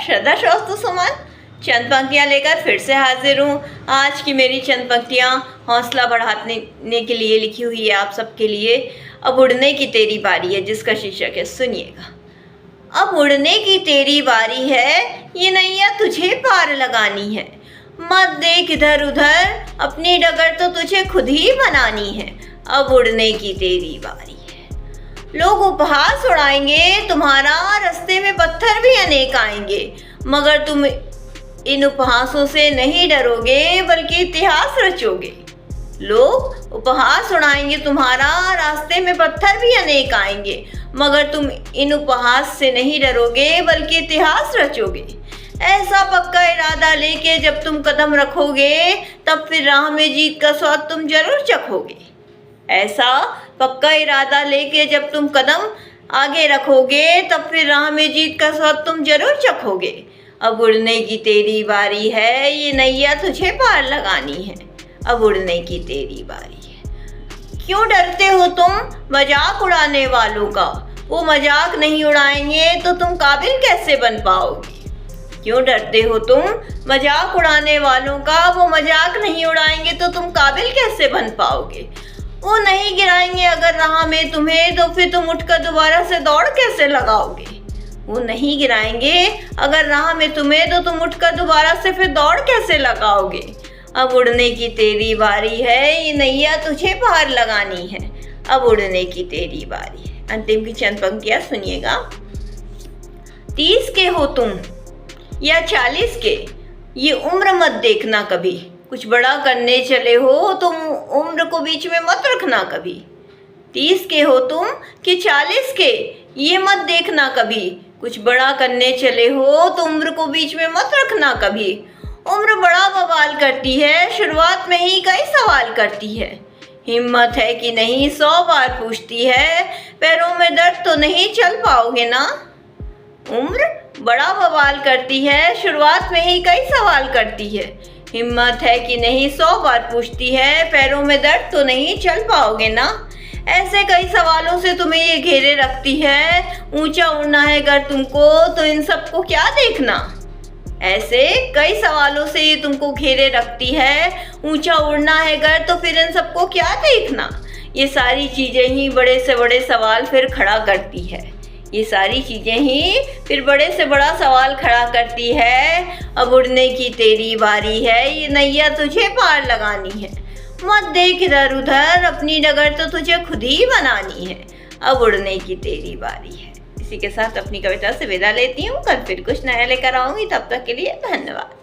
श्रद्धा श्रोत सुमन चंद पंक्तियाँ लेकर फिर से हाजिर हूँ। आज की मेरी चंद पंक्तियाँ हौसला बढ़ाने के लिए लिखी हुई है आप सबके लिए। अब उड़ने की तेरी बारी है, जिसका शीर्षक है, सुनिएगा। अब उड़ने की तेरी बारी है, ये नैया तुझे पार लगानी है। मत देख इधर उधर, अपनी डगर तो तुझे खुद ही बनानी है। अब उड़ने की तेरी बारी है। लोग उपहास उड़ाएंगे तुम्हारा, रास्ते में पत्थर भी अनेक आएंगे, मगर तुम इन उपहासों से नहीं डरोगे बल्कि इतिहास रचोगे। लोग उपहास उड़ाएंगे तुम्हारा, रास्ते में पत्थर भी अनेक आएंगे, मगर तुम इन उपहास से नहीं डरोगे बल्कि इतिहास रचोगे। ऐसा पक्का इरादा लेके जब तुम कदम रखोगे, तब फिर राह में जीत का स्वाद तुम जरूर चखोगे। ऐसा पक्का इरादा लेके जब तुम कदम आगे रखोगे, तब फिर राह में जीत का स्वाद तुम जरूर चखोगे। अब उड़ने की तेरी बारी है, ये नैया तुझे पार लगानी है। अब उड़ने की तेरी बारी है। क्यों डरते हो तुम मजाक उड़ाने वालों का, वो मजाक नहीं उड़ाएंगे तो तुम काबिल कैसे बन पाओगे। क्यों डरते हो तुम मजाक उड़ाने वालों का, वो मजाक नहीं उड़ाएंगे तो तुम काबिल कैसे बन पाओगे। वो नहीं गिराएंगे अगर राह में तुम्हें, तो फिर तुम उठकर दोबारा से दौड़ कैसे लगाओगे। वो नहीं गिराएंगे अगर राह में तुम्हें, तो तुम उठकर दोबारा से फिर दौड़ कैसे लगाओगे। अब उड़ने की तेरी बारी है, ये नैया तुझे पार लगानी है। अब उड़ने की तेरी बारी है। अंतिम की चंद पंक्तियाँ सुनिएगा। 30 के हो तुम या 40 के, ये उम्र मत देखना कभी। कुछ बड़ा करने चले हो तुम, उम्र को बीच में मत रखना कभी। 30 के हो तुम कि 40 के, ये मत देखना कभी। कुछ बड़ा करने चले हो तो उम्र को बीच में मत रखना कभी। उम्र बड़ा बवाल करती है, शुरुआत में ही कई सवाल करती है। हिम्मत है कि नहीं 100 बार पूछती है, पैरों में दर्द तो नहीं चल पाओगे ना। उम्र बड़ा बवाल करती है, शुरुआत में ही कई सवाल करती है। हिम्मत है कि नहीं 100 बार पूछती है, पैरों में दर्द तो नहीं चल पाओगे ना। ऐसे कई सवालों से तुम्हें ये घेरे रखती है, ऊंचा उड़ना है अगर तुमको तो इन सबको क्या देखना। ऐसे कई सवालों से ये तुमको घेरे रखती है, ऊंचा उड़ना है अगर तो फिर इन सबको क्या देखना। ये सारी चीज़ें ही बड़े से बड़े सवाल फिर खड़ा करती है। ये सारी चीज़ें ही फिर बड़े से बड़ा सवाल खड़ा करती है। अब उड़ने की तेरी बारी है, ये नैया तुझे पार लगानी है। मत देख इधर उधर, अपनी डगर तो तुझे खुद ही बनानी है। अब उड़ने की तेरी बारी है। इसी के साथ अपनी कविता से विदा लेती हूँ। कल फिर कुछ नया लेकर आऊँगी, तब तक के लिए धन्यवाद।